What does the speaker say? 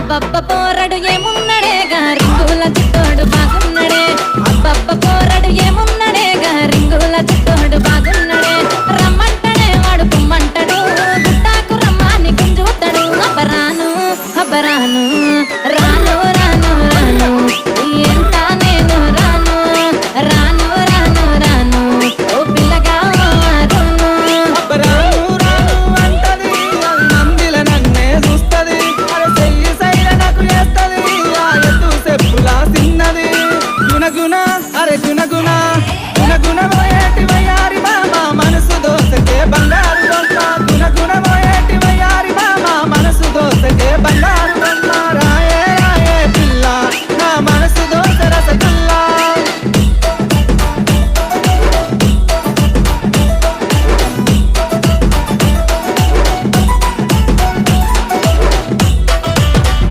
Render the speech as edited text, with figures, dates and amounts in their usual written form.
అబ్బబ్బ పోరడు ఏమున్నడే రింగుల చిత్తోడు బాగున్నడే అబ్బబ్బ పోరడు ఏమున్నడే రింగుల చిత్తోడు బాగున్నడే రమ్మంటడే వాడు కుమ్మంటడు గుట్టాకు రమ్మాని గుంజుతాడు అబ్బరాను అబ్బరాను రాను రాను రాను ఎంత నేను రాను రాను రాను రాను ఓ పిల్లగా రాను అబ్బరాను రాను అంటది నందిల నన్నే చూస్తది అరే చెయ్యి సైల నాకు చేస్తది ఆ ఎత్తు చెప్పులా సిన్నది గుణగుణ అరే గుణగుణ గుణగుణ